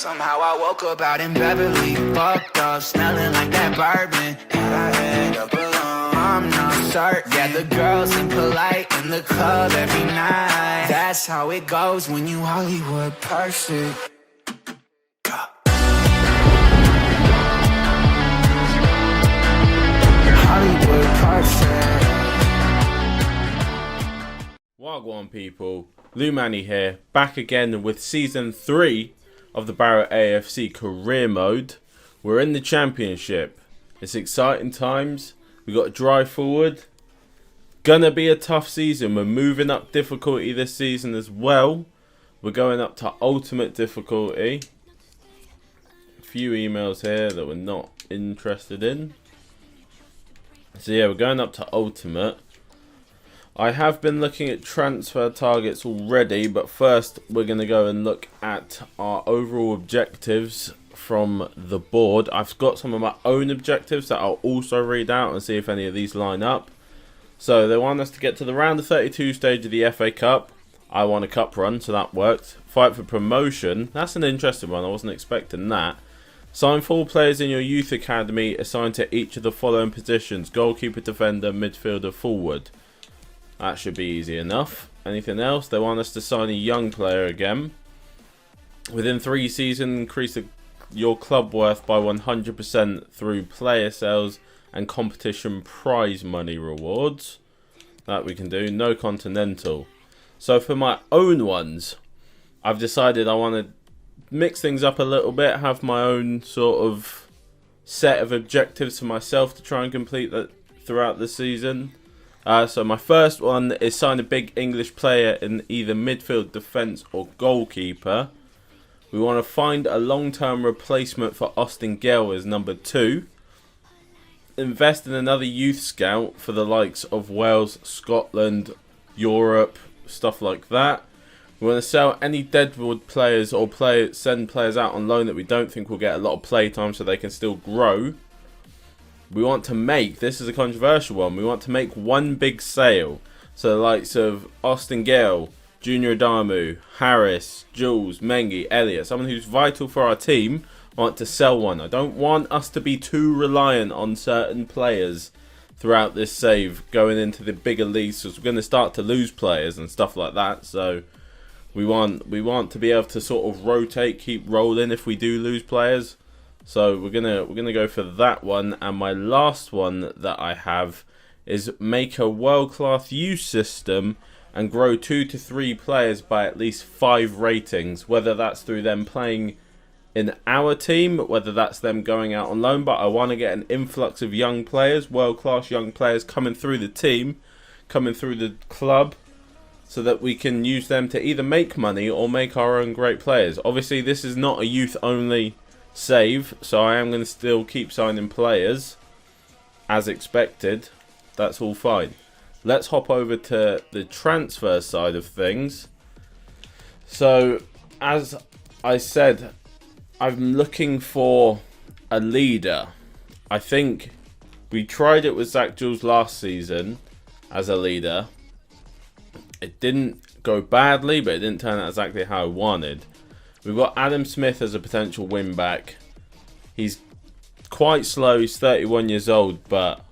Somehow I woke up out in Beverly, fucked up, smelling like that bourbon. And I had up alone, I'm not certain. Yeah, the girls impolite in the club every night. That's how it goes when you Hollywood perfect. Hollywood perfect. Wagwan people, Lou Manny here, back again with Season 3 of the Barrow AFC Career Mode. We're in the Championship. It's exciting times. We got to drive forward. Gonna be a tough season. We're moving up difficulty this season as well. We're going up to Ultimate difficulty. A few emails here that we're not interested in. So yeah, we're going up to Ultimate. I have been looking at transfer targets already, but first we're going to go and look at our overall objectives from the board. I've got some of my own objectives that I'll also read out and see if any of these line up. So they want us to get to the round of 32 stage of the FA Cup. I want a cup run, so that worked. Fight for promotion. That's an interesting one. I wasn't expecting that. Sign 4 players in your youth academy assigned to each of the following positions: goalkeeper, defender, midfielder, forward. That should be easy enough. Anything else? They want us to sign a young player again. Within 3 seasons, increase your club worth by 100% through player sales and competition prize money rewards. That we can do. No continental. So for my own ones, I've decided I want to mix things up a little bit. Have my own sort of set of objectives for myself to try and complete that throughout the season. So my first one is sign a big English player in either midfield, defence or goalkeeper. We want to find a long-term replacement for Austin Gale as number 2. Invest in another youth scout for the likes of Wales, Scotland, Europe, stuff like that. We want to sell any deadwood players or send players out on loan that we don't think will get a lot of play time so they can still grow. We want to make, this is a controversial one, we want to make one big sale. So the likes of Austin Gale, Junior Adamu, Harris, Jules, Mengi, Elliott, someone who's vital for our team, I want to sell one. I don't want us to be too reliant on certain players throughout this save going into the bigger leagues, because we're going to start to lose players and stuff like that. So we want to be able to sort of rotate, keep rolling if we do lose players. So we're gonna go for that one. And my last one that I have is make a world-class youth system and grow 2 to 3 players by at least 5 ratings, whether that's through them playing in our team, whether that's them going out on loan. But I want to get an influx of young players, world-class young players coming through the team, coming through the club, so that we can use them to either make money or make our own great players. Obviously this is not a youth only save, so I am going to still keep signing players as expected. That's all fine. Let's hop over to the transfer side of things. So as I said, I'm looking for a leader. I think we tried it with Zach Jules last season as a leader. It didn't go badly, but it didn't turn out exactly how I wanted. We've got Adam Smith as a potential win back. He's quite slow. He's 31 years old, but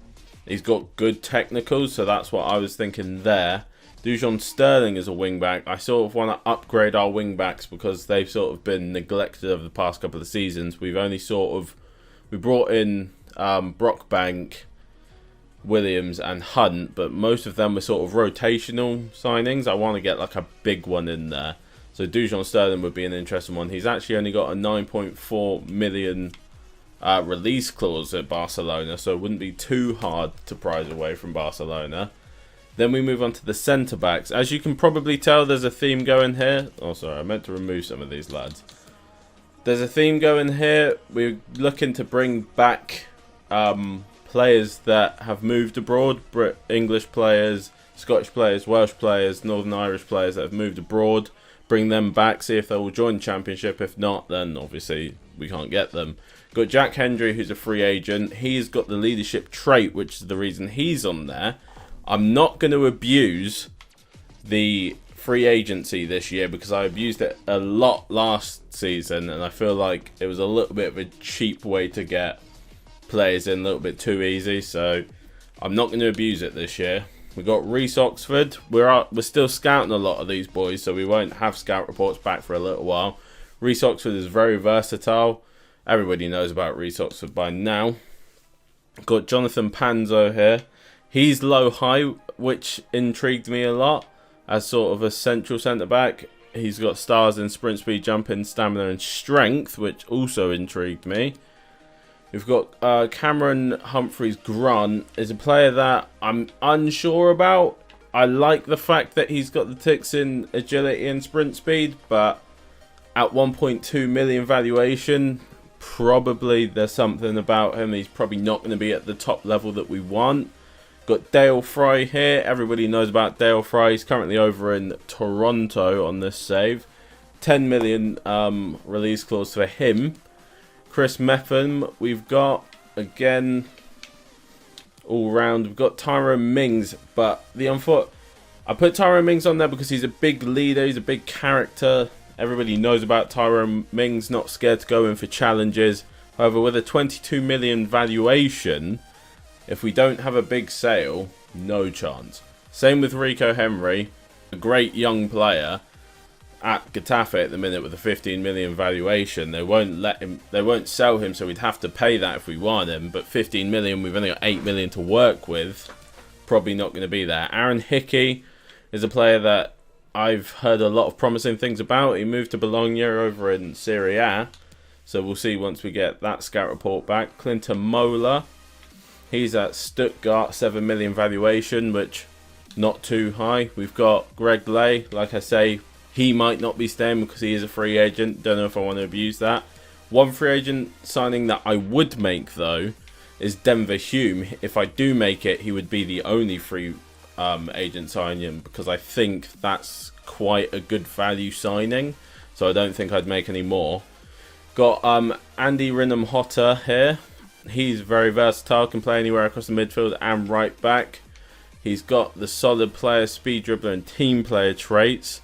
he's got good technicals, so that's what I was thinking there. Dujon Sterling is a wing back. I sort of want to upgrade our wing backs because they've sort of been neglected over the past couple of seasons. We've only we brought in Brockbank, Williams and Hunt, but most of them were sort of rotational signings. I want to get like a big one in there. So Dujon Sterling would be an interesting one. He's actually only got a 9.4 million release clause at Barcelona, so it wouldn't be too hard to prize away from Barcelona. Then we move on to the centre-backs. As you can probably tell, there's a theme going here. Oh, sorry, I meant to remove some of these lads. There's a theme going here. We're looking to bring back players that have moved abroad. English players, Scottish players, Welsh players, Northern Irish players that have moved abroad. Bring them back, see if they will join the Championship. If not, then obviously we can't get them. Got Jack Hendry, who's a free agent. He's got the leadership trait, which is the reason he's on there. I'm not going to abuse the free agency this year because I abused it a lot last season, and I feel like it was a little bit of a cheap way to get players in, a little bit too easy. So I'm not going to abuse it this year. We got Reece Oxford. We're still scouting a lot of these boys, so we won't have scout reports back for a little while. Reece Oxford is very versatile. Everybody knows about Reece Oxford by now. Got Jonathan Panzo here. He's low-high, which intrigued me a lot as sort of a central centre-back. He's got stars in sprint speed, jumping, stamina and strength, which also intrigued me. We've got Cameron Humphreys-Grant is a player that I'm unsure about. I like the fact that he's got the ticks in agility and sprint speed, but at 1.2 million valuation, probably there's something about him. He's probably not going to be at the top level that we want. Got Dale Fry here. Everybody knows about Dale Fry. He's currently over in Toronto on this save. 10 million release clause for him. Chris Mepham, we've got, again, all round. We've got Tyrone Mings, but I put Tyrone Mings on there because he's a big leader, he's a big character. Everybody knows about Tyrone Mings, not scared to go in for challenges. However, with a 22 million valuation, if we don't have a big sale, no chance. Same with Rico Henry, a great young player at Getafe at the minute with a 15 million valuation. They won't sell him, so we'd have to pay that if we want him. But 15 million, we've only got 8 million to work with. Probably not going to be there. Aaron Hickey is a player that I've heard a lot of promising things about. He moved to Bologna over in Serie A, so we'll see once we get that scout report back. Clinton Mola, he's at Stuttgart, 7 million valuation, which not too high. We've got Greg Lay, like I say, he might not be staying because he is a free agent. Don't know if I want to abuse that. One free agent signing that I would make, though, is Denver Hume. If I do make it, he would be the only free agent signing because I think that's quite a good value signing. So I don't think I'd make any more. Got Andy Rinham-Hotter here. He's very versatile, can play anywhere across the midfield and right back. He's got the solid player, speed dribbler and team player traits.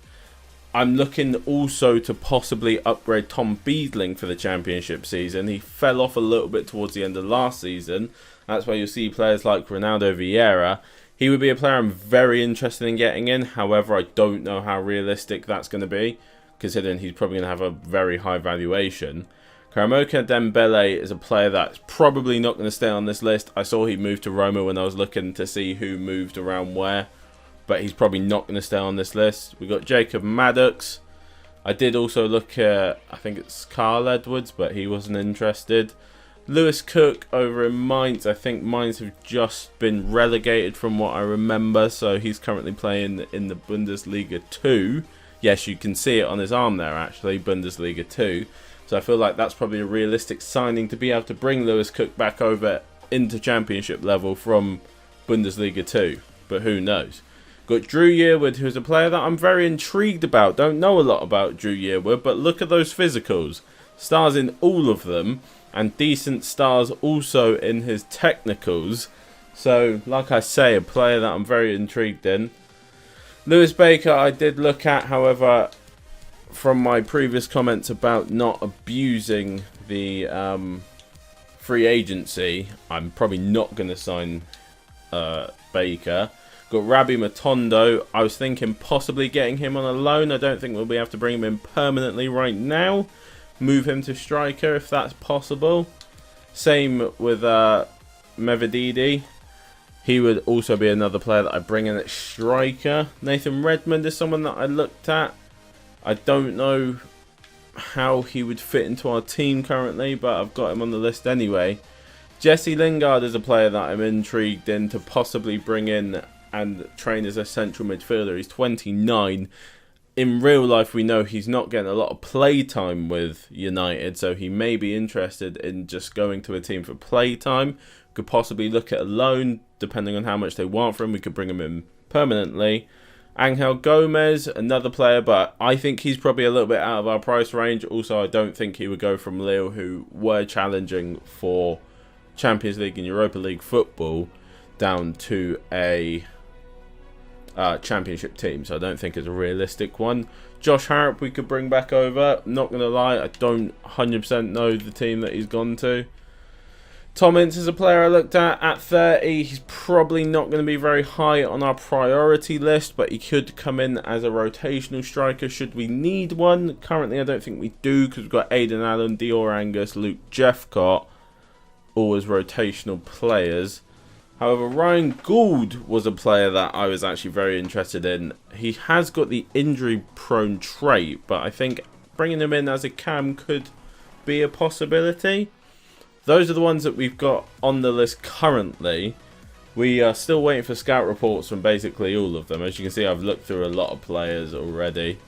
I'm looking also to possibly upgrade Tom Beadling for the championship season. He fell off a little bit towards the end of last season. That's why you'll see players like Ronaldo Vieira. He would be a player I'm very interested in getting in. However, I don't know how realistic that's going to be, considering he's probably going to have a very high valuation. Karamoka Dembele is a player that's probably not going to stay on this list. I saw he moved to Roma when I was looking to see who moved around where, but he's probably not going to stay on this list. We've got Jacob Maddox. I did also look at, I think it's Carl Edwards, but he wasn't interested. Lewis Cook over in Mainz. I think Mainz have just been relegated from what I remember, so he's currently playing in the Bundesliga 2. Yes, you can see it on his arm there, actually, Bundesliga 2. So I feel like that's probably a realistic signing to be able to bring Lewis Cook back over into championship level from Bundesliga 2. But who knows? Got Drew Yearwood, who's a player that I'm very intrigued about. Don't know a lot about Drew Yearwood, but look at those physicals. Stars in all of them, and decent stars also in his technicals. So, like I say, a player that I'm very intrigued in. Lewis Baker I did look at, however, from my previous comments about not abusing the free agency, I'm probably not going to sign Baker. Got Rabbi Matondo. I was thinking possibly getting him on a loan. I don't think we'll be able to bring him in permanently right now. Move him to striker if that's possible. Same with Mevedidi. He would also be another player that I bring in at striker. Nathan Redmond is someone that I looked at. I don't know how he would fit into our team currently, but I've got him on the list anyway. Jesse Lingard is a player that I'm intrigued in to possibly bring in and train as a central midfielder. He's 29. In real life, we know he's not getting a lot of play time with United, so he may be interested in just going to a team for play time. Could possibly look at a loan, depending on how much they want for him. We could bring him in permanently. Angel Gomez, another player, but I think he's probably a little bit out of our price range. Also, I don't think he would go from Lille, who were challenging for Champions League and Europa League football, down to a Championship team, so I don't think it's a realistic one. Josh Harrop we could bring back over. Not going to lie, I don't 100% know the team that he's gone to. Tom Ince is a player I looked at 30. He's probably not going to be very high on our priority list, but he could come in as a rotational striker should we need one. Currently, I don't think we do because we've got Aidan Allen, Dior Angus, Luke Jeffcott, all as rotational players. However, Ryan Gould was a player that I was actually very interested in. He has got the injury-prone trait, but I think bringing him in as a cam could be a possibility. Those are the ones that we've got on the list currently. We are still waiting for scout reports from basically all of them. As you can see, I've looked through a lot of players already.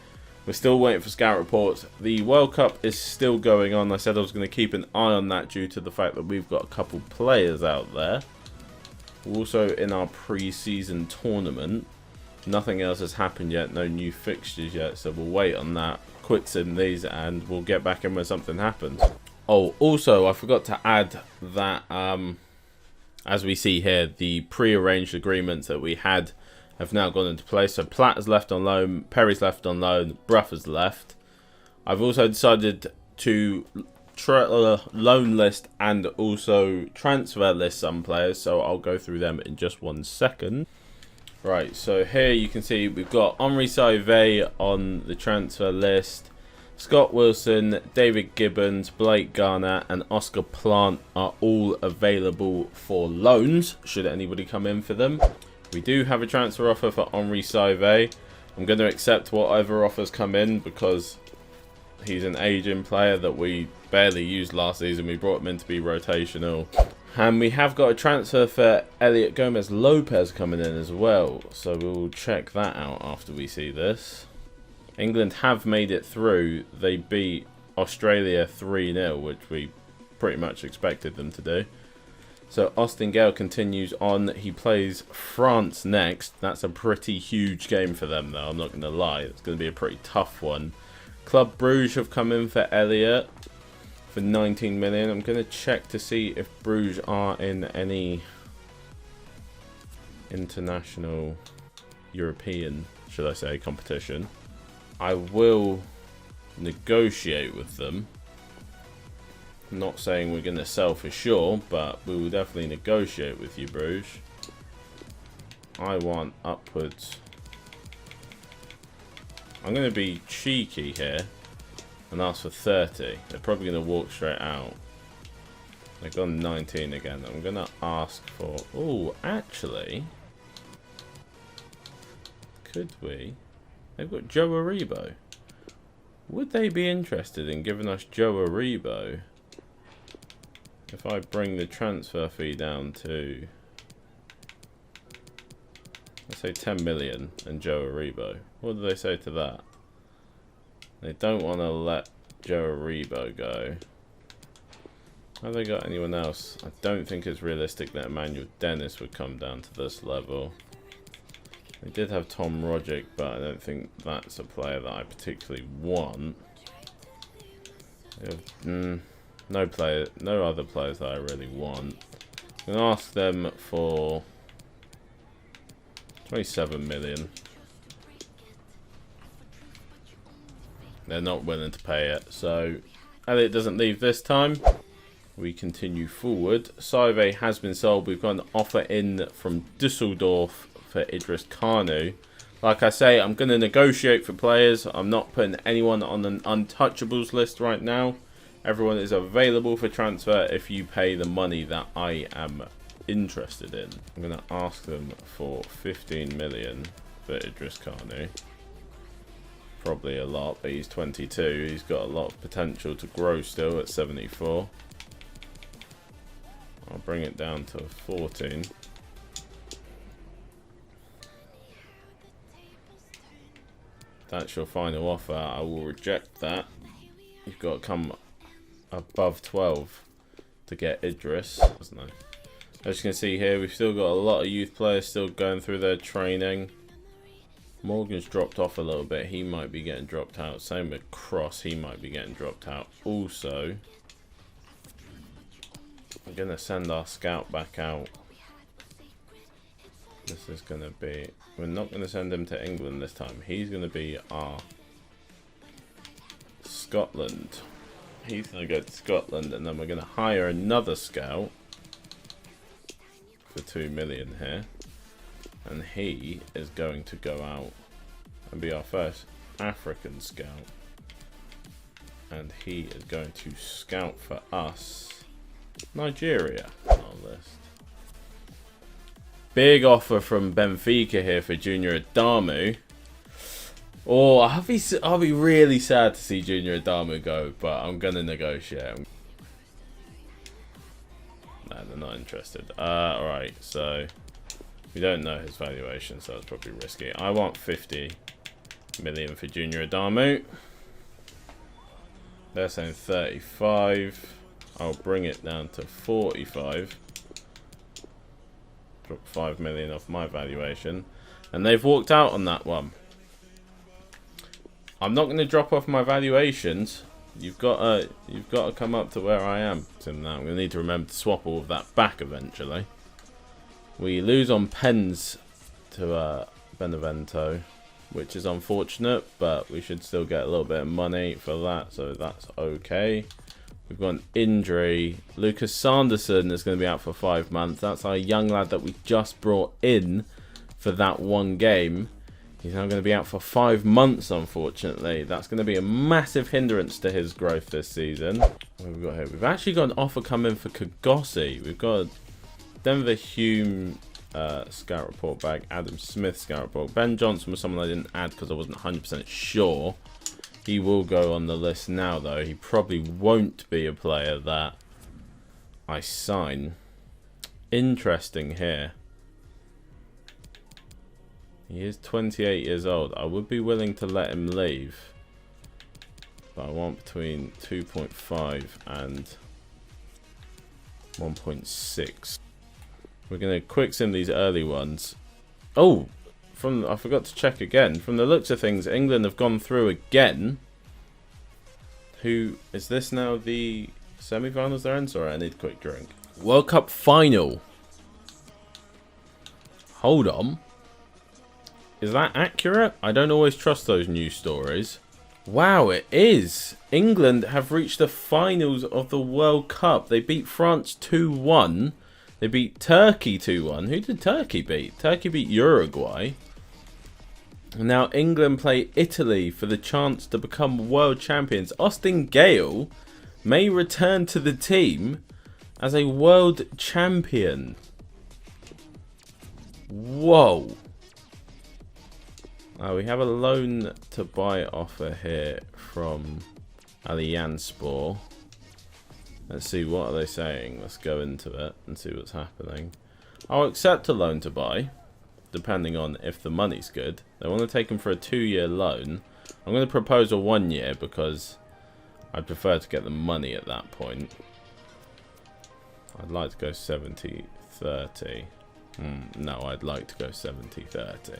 We're still waiting for scout reports. The World Cup is still going on. I said I was going to keep an eye on that due to the fact that we've got a couple players out there. Also in our pre-season tournament. Nothing else has happened yet. No new fixtures yet. So we'll wait on that. Quick sim these and we'll get back in when something happens. Oh, also, I forgot to add that, as we see here, the pre-arranged agreements that we had have now gone into place. So Platt has left on loan, Perry's left on loan, Bruff has left. I've also decided to loan list and also transfer list some players, so I'll go through them in just 1 second. Right, so here you can see we've got Henri Saivet on the transfer list. Scott Wilson, David Gibbons, Blake Garner and Oscar Plant are all available for loans, should anybody come in for them. We do have a transfer offer for Henri Saivet. I'm going to accept whatever offers come in because he's an aging player that we barely used last season. We brought him in to be rotational. And we have got a transfer for Elliot Gomez-Lopez coming in as well. So we'll check that out after we see this. England have made it through. They beat Australia 3-0, which we pretty much expected them to do. So Austin Gale continues on. He plays France next. That's a pretty huge game for them, though. I'm not going to lie. It's going to be a pretty tough one. Club Bruges have come in for Elliot for 19 million. I'm going to check to see if Bruges are in any international European, should I say, competition. I will negotiate with them. I'm not saying we're going to sell for sure, but we will definitely negotiate with you, Bruges. I want upwards. I'm going to be cheeky here and ask for 30. They're probably going to walk straight out. They've gone 19 again. I'm going to ask for... Oh, actually... Could we... They've got Joe Aribo. Would they be interested in giving us Joe Aribo if I bring the transfer fee down to, let's say 10 million and Joe Aribo? What do they say to that? They don't want to let Joe Aribo go. Have they got anyone else? I don't think it's realistic that Emmanuel Dennis would come down to this level. They did have Tom Rogic, but I don't think that's a player that I particularly want. No other players that I really want. I'm going to ask them for 27 million. They're not willing to pay it, so Elliot doesn't leave this time. We continue forward. Saivet has been sold. We've got an offer in from Dusseldorf for Idris Kanu. Like I say, I'm going to negotiate for players. I'm not putting anyone on an untouchables list right now. Everyone is available for transfer if you pay the money that I am interested in. I'm going to ask them for 15 million for Idris Kanu. Probably a lot, but he's 22. He's got a lot of potential to grow still at 74. I'll bring it down to 14. That's your final offer. I will reject that. You've got to come above 12 to get Idris. No. As you can see here, we've still got a lot of youth players still going through their training. Morgan's dropped off a little bit. He might be getting dropped out. Same with Cross. He might be getting dropped out. Also, I'm going to send our scout back out This is going to be... We're not going to send him to England this time. He's going to be our Scotland. He's going to go to Scotland, and then we're going to hire another scout for 2 million here. And he is going to go out and be our first African scout. And he is going to scout for us Nigeria on our list. Big offer from Benfica here for Junior Adamu. Oh, I'll be really sad to see Junior Adamu go, but I'm gonna negotiate. No, they're not interested. Alright, so we don't know his valuation, so it's probably risky. I want 50 million for Junior Adamu. They're saying 35. I'll bring it down to 45. Drop 5 million off my valuation, and they've walked out on that one. I'm not going to drop off my valuations. You've got to come up to where I am. So now I'm going to need to remember to swap all of that back eventually. We lose on pens to Benevento, which is unfortunate, but we should still get a little bit of money for that, so that's okay. We've got an injury. Lucas Sanderson is going to be out for 5 months. That's our young lad that we just brought in for that one game. He's now going to be out for 5 months, unfortunately. That's going to be a massive hindrance to his growth this season. What have we got here? We've actually got an offer coming for Kagossi. We've got Denver Hume scout report back, Adam Smith scout report. Ben Johnson was someone I didn't add because I wasn't 100% sure. He will go on the list now, though. He probably won't be a player that I sign. Interesting here. He is 28 years old. I would be willing to let him leave, but I want between 2.5 and 1.6. We're going to quick sim these early ones. Oh! I forgot to check again. From the looks of things, England have gone through again. Who is this now? The semi-finals they're in? Sorry, I need a quick drink. World Cup final. Hold on. Is that accurate? I don't always trust those news stories. Wow, it is. England have reached the finals of the World Cup. They beat France 2-1. They beat Turkey 2-1. Who did Turkey beat? Turkey beat Uruguay. Now England play Italy for the chance to become world champions. Austin Gale may return to the team as a world champion. Whoa. We have a loan to buy offer here from Allianspor. Let's see, what are they saying? Let's go into it and see what's happening. I'll accept a loan to buy, depending on if the money's good. They want to take him for a 2-year loan. I'm going to propose a 1 year because I'd prefer to get the money at that point. I'd like to go 70-30. No, I'd like to go 70-30.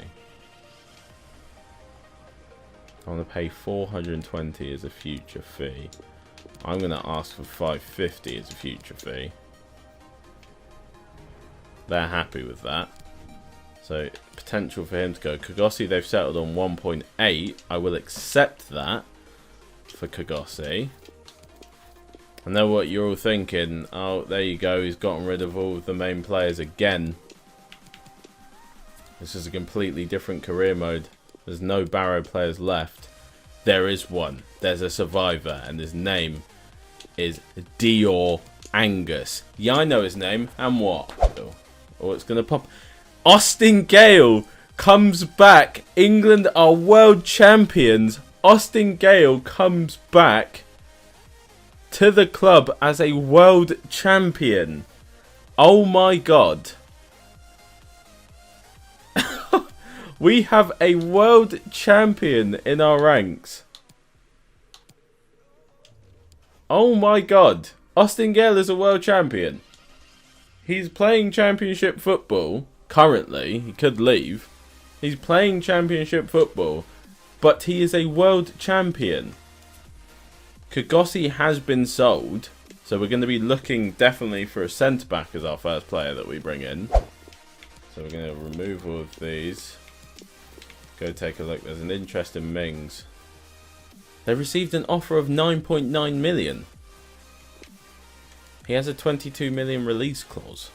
I want to pay 420 as a future fee. I'm going to ask for 550 as a future fee. They're happy with that. So, potential for him to go. Kagossi, they've settled on 1.8. I will accept that for Kagossi. I know what you're all thinking. Oh, there you go. He's gotten rid of all of the main players again. This is a completely different career mode. There's no Barrow players left. There is one. There's a survivor, and his name is Dior Angus. Yeah, I know his name. And what? Oh, it's going to pop. Austin Gale comes back. England are world champions. Austin Gale comes back to the club as a world champion. Oh my god. We have a world champion in our ranks. Oh my god. Austin Gale is a world champion. He's playing championship football. Currently, he could leave. He's playing championship football. But he is a world champion. Kagossi has been sold. So we're going to be looking definitely for a centre-back as our first player that we bring in. So we're going to remove all of these. Go take a look. There's an interest in Mings. They received an offer of 9.9 million. He has a 22 million release clause.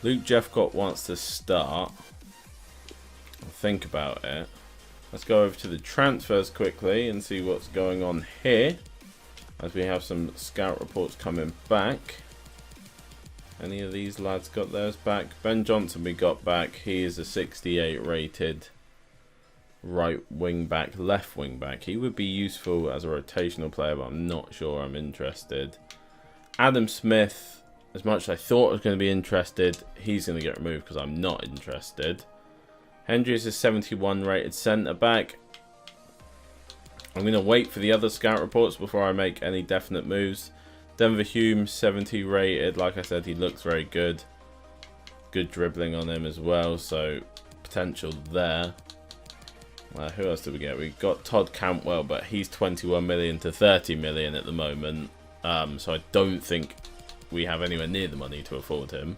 Luke Jeffcott wants to start. I'll think about it. Let's go over to the transfers quickly and see what's going on here, as we have some scout reports coming back. Any of these lads got theirs back? Ben Johnson we got back. He is a 68 rated right wing back, left wing back. He would be useful as a rotational player, but I'm not sure I'm interested. Adam Smith, as much as I thought I was going to be interested, he's going to get removed because I'm not interested. Hendry is a 71 rated centre back. I'm going to wait for the other scout reports before I make any definite moves. Denver Hume, 70 rated. Like I said, he looks very good. Good dribbling on him as well, so potential there. Who else did we get? We got Todd Cantwell, but he's 21 million to 30 million at the moment. So I don't think we have anywhere near the money to afford him.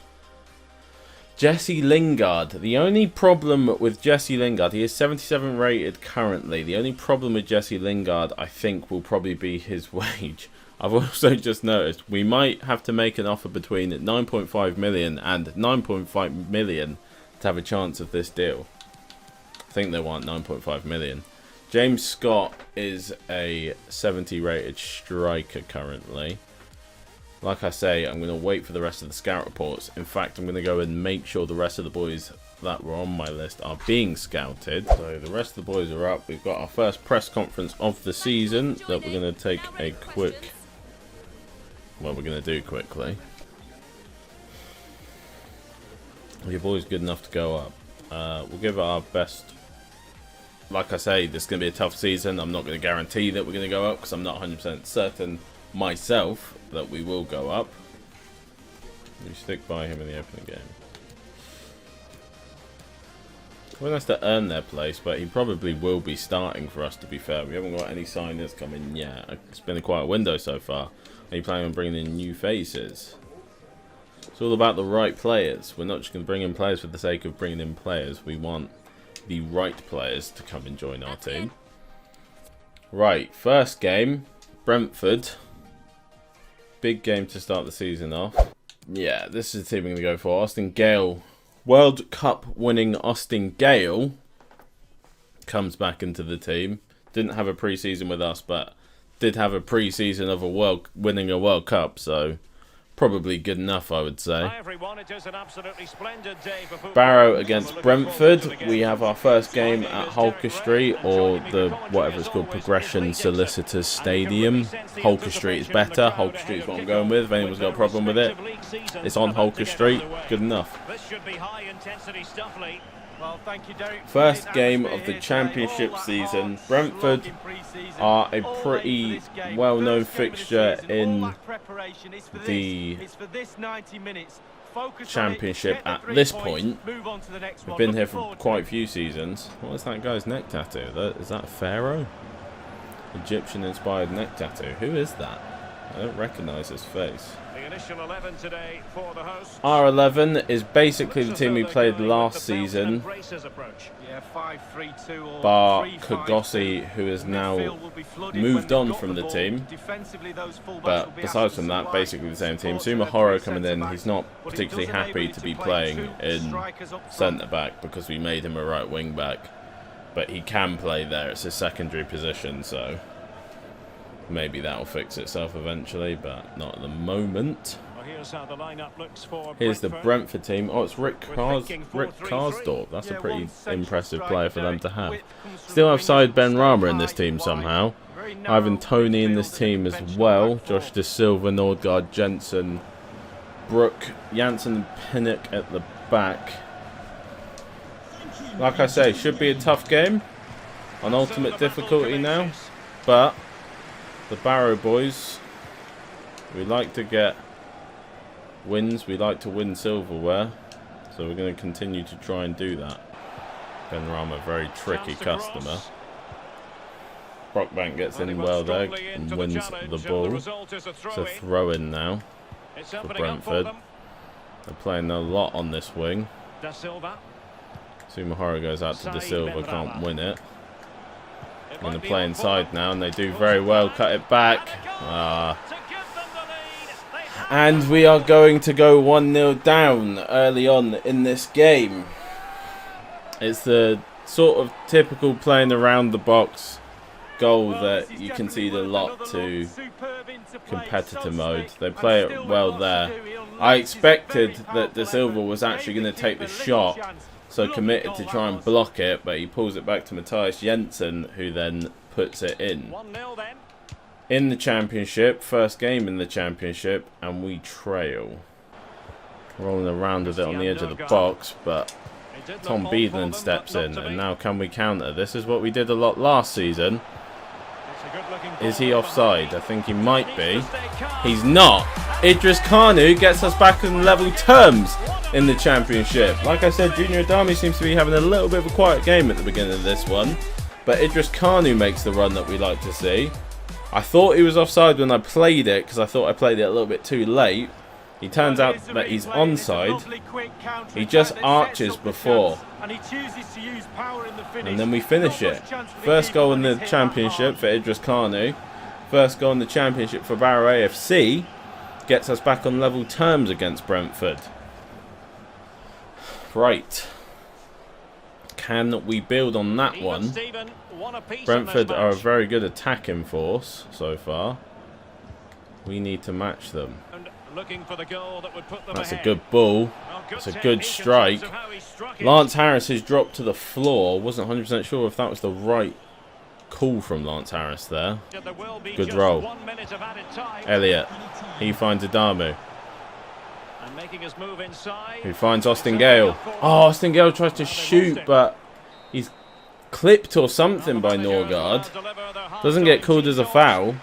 Jesse Lingard. The only problem with Jesse Lingard, he is 77 rated currently. The only problem with Jesse Lingard, I think, will probably be his wage. I've also just noticed we might have to make an offer between 9.5 million and 9.5 million to have a chance of this deal. I think they want 9.5 million. James Scott is a 70 rated striker currently. Like I say, I'm going to wait for the rest of the scout reports. In fact, I'm going to go and make sure the rest of the boys that were on my list are being scouted. So the rest of the boys are up. We've got our first press conference of the season that we're going to take a quick... Well, we're going to do quickly. Are your boys good enough to go up? We'll give it our best. Like I say, this is going to be a tough season. I'm not going to guarantee that we're going to go up because I'm not 100% certain myself that we will go up. We stick by him in the opening game. Everyone has to earn their place, but he probably will be starting for us, to be fair. We haven't got any signers coming yet. It's been a quiet window so far. Are you planning on bringing in new faces? It's all about the right players. We're not just going to bring in players for the sake of bringing in players. We want the right players to come and join our team. Right, first game, Brentford. Big game to start the season off. Yeah, this is the team we're going to go for. Austin Gale. World Cup winning Austin Gale comes back into the team. Didn't have a pre-season with us, but did have a pre-season of winning a World Cup, so probably good enough, I would say. Hi everyone, it is an absolutely splendid day for football. Barrow against Brentford. We have our first game at Holker Street, or the whatever it's called, Progression Solicitors Stadium. Holker Street is better. Holker Street is what I'm going with. If anyone's got a problem with it, it's on Holker Street. Good enough. This should be high intensity stuff, Lee. Well, thank you, Derek. First game of the championship season. Brentford are a pretty well-known fixture in the championship at this point. We've been here for quite a few seasons. What is that guy's neck tattoo? Is that Pharaoh? Egyptian-inspired neck tattoo. Who is that? I don't recognise his face. The initial 11 today for the hosts. Our 11 is basically the team we played last season, bar Kagossi, who has now moved on from the team. But besides from that, basically the same team. Suma Horo coming in, he's not particularly happy to be playing in centre-back because we made him a right wing-back. But he can play there, it's his secondary position, so maybe that'll fix itself eventually, but not at the moment. Well, here's how the lineup looks for Here's the Brentford team. Oh, it's Rick Karsdorp. That's a pretty impressive player for them to have. Still have Syed Ben Rama in this team somehow. Ivan Toney in this team as well. Josh De Silva, Nordgaard, Jensen, Brooke, Janssen and Pinnock at the back. Like I say, should be a tough game on ultimate difficulty now, but the Barrow boys, we like to get wins, we like to win silverware, so we're going to continue to try and do that. Ben Rama, very tricky customer. Brockbank gets in well there and wins the ball. It's a throw in now for Brentford. They're playing a lot on this wing. Da Silva. Sumahara goes out to Da Silva, can't win it. It Going to might be play on inside forward. now, and they do very well. Cut it back. To give them the lead. They have And we are going to go 1-0 down early on in this game. It's the sort of typical playing around the box goal that you concede a lot to competitor mode. They play it well there. I expected that Da Silva was actually going to take the shot, so committed to try and block it, but he pulls it back to Matthias Jensen, who then puts it in. 1-0 then. In the Championship, first game in the Championship, and we trail. Rolling around with it on the edge of the box, but It did look Tom on for them, Beadland but steps not in, to and be. now can we counter? This is what we did a lot last season. It's a good-looking Is ball he from offside? I behind. think he might be. Needs to stay calm. He's not. Idris Kanu gets us back on level terms in the Championship. Like I said, Junior Adami seems to be having a little bit of a quiet game at the beginning of this one, but Idris Kanu makes the run that we like to see. I thought he was offside when I played it, because I thought I played it a little bit too late. He turns out that he's onside. He just arches before, and then we finish it. First goal in the Championship for Idris Kanu. First goal in the Championship for Barrow AFC. Gets us back on level terms against Brentford. Right. Can we build on that Even one? Steven, one apiece in Brentford this are a match. very good attacking force so far. We need to match them. And looking for the goal that would put them That's a ahead. good ball. Well, That's a technique good in terms strike. of how he struck it. Lance Harris has dropped to the floor. Wasn't 100% sure if that was the right call from Lance Harris there. There will be Good just roll. 1 minute of added time. Elliott. He finds Adamu, And making his move inside. who finds Austin Gale. Oh, Austin Gale tries to shoot, but he's clipped or something by Norgard. Doesn't get called as a foul.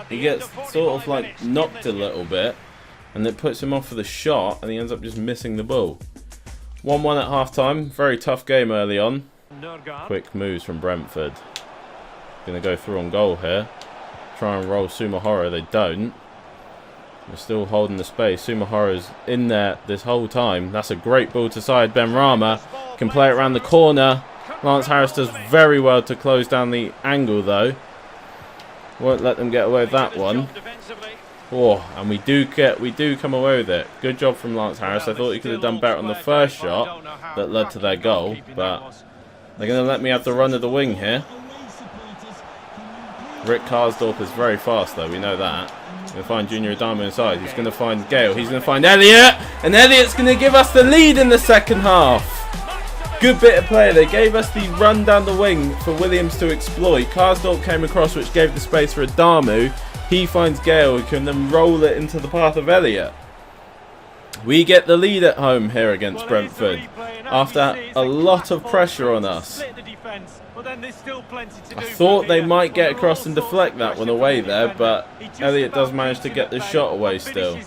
He gets sort of like knocked a little bit, and it puts him off for the shot, and he ends up just missing the ball. 1-1 at half-time. Very tough game early on. Quick moves from Brentford. Going to go through on goal here. Try and roll Sumahara. They don't. We're still holding the space. Sumahara's in there this whole time. That's a great ball to side. Benrahma can play it around the corner. Lance Harris does very well to close down the angle though. Won't let them get away with that one. Oh, and we do come away with it. Good job from Lance Harris. I thought he could have done better on the first shot that led to their goal, but they're going to let me have the run of the wing here. Rick Karsdorp is very fast though, we know that. He's going to find Junior Adamo inside. He's going to find Gale. He's going to find Elliott. And Elliott's going to give us the lead in the second half. Good bit of play. They gave us the run down the wing for Williams to exploit. Karsdorp came across, which gave the space for Adamu. He finds Gale, who can then roll it into the path of Elliott. We get the lead at home here against Brentford after a lot of pressure on us. I thought they might get across and deflect that one away there, but Elliott does manage to get the shot away still.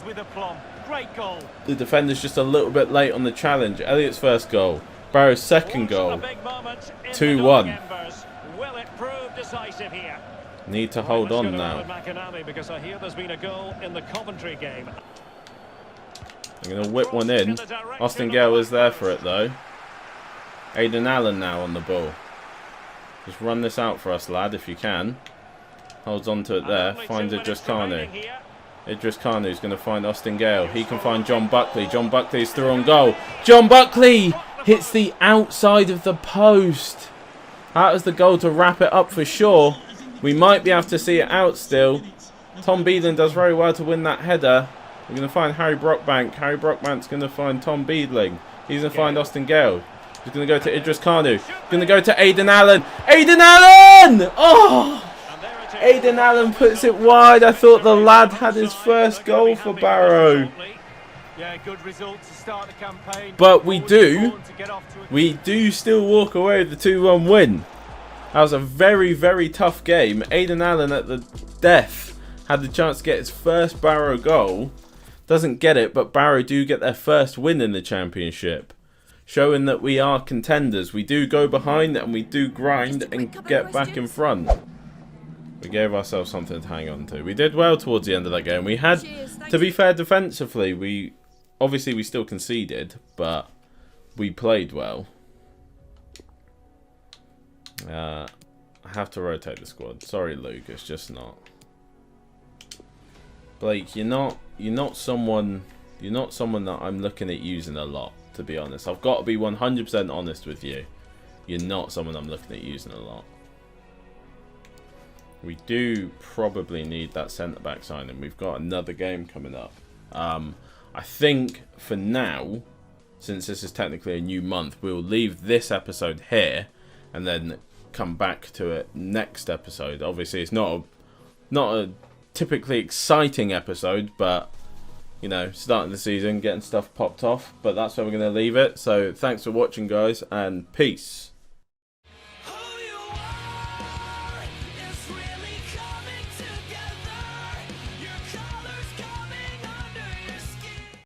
The defender's just a little bit late on the challenge. Elliott's first goal. Barrow's second goal. 2-1. Will it prove decisive here? Need to hold on now. Because I hear there's been a goal in the Coventry game. They're going to whip one in. Austin Gale is there for it though. Aidan Allen now on the ball. Just run this out for us, lad, if you can. Holds on to it there. Finds Idris Kanu. Idris Kanu's going to find Austin Gale. He can find John Buckley. John Buckley's through on goal. John Buckley hits the outside of the post. That was the goal to wrap it up for sure. We might be able to see it out still. Tom Beadland does very well to win that header. We're going to find Harry Brockbank. Harry Brockbank's going to find Tom Beadling. He's going to find Austin Gale. He's going to go to Idris Kanu. Going to go to Aidan Allen. Aidan Allen! Oh! Aidan Allen puts it wide. I thought the lad had his first goal for Barrow. But we do still walk away with the 2-1 win. That was a very, very tough game. Aidan Allen at the death had the chance to get his first Barrow goal. Doesn't get it, but Barrow do get their first win in the Championship. Showing that we are contenders. We do go behind and we do grind and get back in front. We gave ourselves something to hang on to. We did well towards the end of that game. We had, to be fair, defensively, we still conceded, but we played well. I have to rotate the squad. Sorry, Luke, it's just not. Blake, you're not someone that I'm looking at using a lot, to be honest. I've got to be 100% honest with you. You're not someone I'm looking at using a lot. We do probably need that centre-back signing. We've got another game coming up. I think for now, since this is technically a new month, we'll leave this episode here and then come back to it next episode. Obviously, it's not a typically exciting episode, but you know, starting the season, getting stuff popped off. But that's where we're going to leave it. So thanks for watching, guys, and peace.